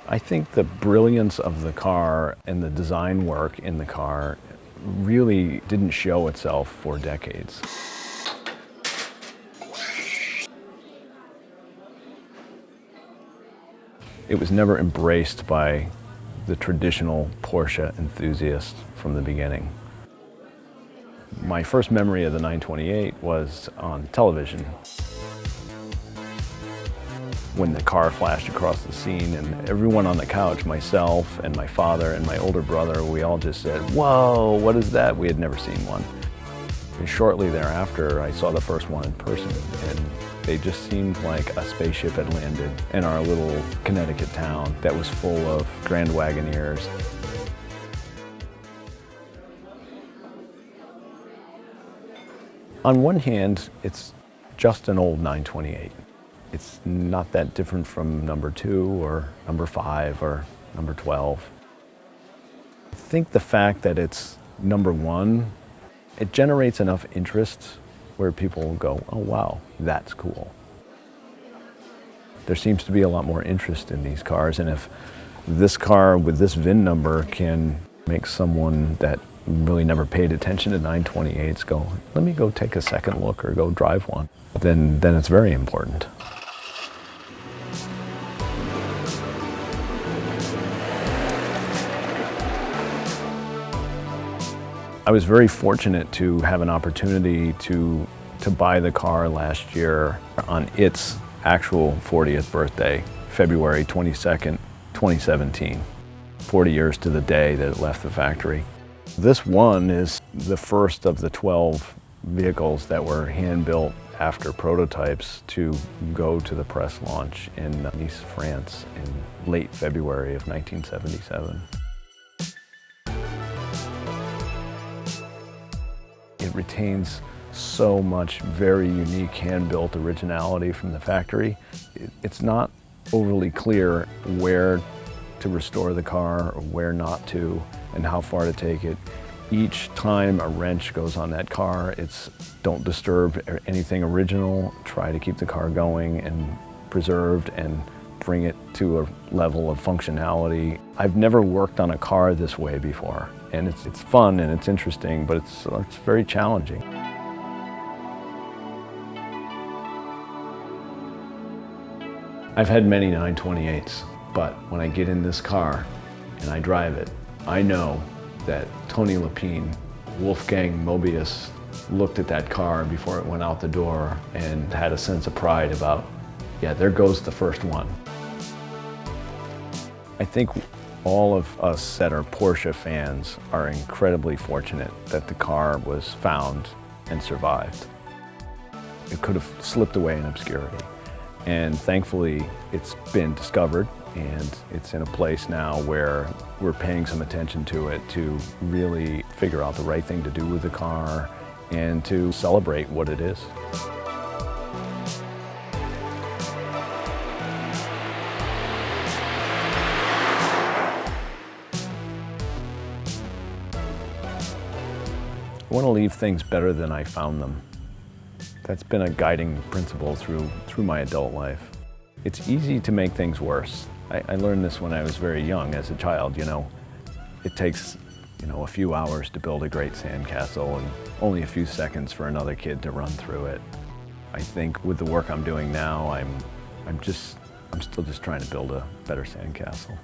I think the brilliance of the car and the design work in the car really didn't show itself for decades. It was never embraced by the traditional Porsche enthusiast from the beginning. My first memory of the 928 was on television, when the car flashed across the scene, and everyone on the couch, myself and my father and my older brother, we all just said, "Whoa, what is that?" We had never seen one. And shortly thereafter, I saw the first one in person, and they just seemed like a spaceship had landed in our little Connecticut town that was full of Grand Wagoneers. On one hand, it's just an old 928. It's not that different from number 2 or number 5 or number 12. I think the fact that it's number 1, it generates enough interest where people will go, "Oh wow, that's cool." There seems to be a lot more interest in these cars, and if this car with this VIN number can make someone that really never paid attention to 928s go, "Let me go take a second look or go drive one," then it's very important. I was very fortunate to have an opportunity to buy the car last year on its actual 40th birthday, February 22nd, 2017, 40 years to the day that it left the factory. This one is the first of the 12 vehicles that were hand-built after prototypes to go to the press launch in Nice, France in late February of 1977. It retains so much very unique hand-built originality from the factory. It's not overly clear where to restore the car or where not to and how far to take it. Each time a wrench goes on that car, it's don't disturb anything original, try to keep the car going and preserved and bring it to a level of functionality. I've never worked on a car this way before, and it's fun and it's interesting, but it's very challenging. I've had many 928s, but when I get in this car and I drive it, I know that Tony Lapine, Wolfgang Mobius looked at that car before it went out the door and had a sense of pride about, yeah, there goes the first one. I think all of us that are Porsche fans are incredibly fortunate that the car was found and survived. It could have slipped away in obscurity. And thankfully, it's been discovered, and it's in a place now where we're paying some attention to it to really figure out the right thing to do with the car and to celebrate what it is. I want to leave things better than I found them. That's been a guiding principle through my adult life. It's easy to make things worse. I learned this when I was very young as a child, It takes, a few hours to build a great sandcastle and only a few seconds for another kid to run through it. I think with the work I'm doing now, I'm still just trying to build a better sandcastle.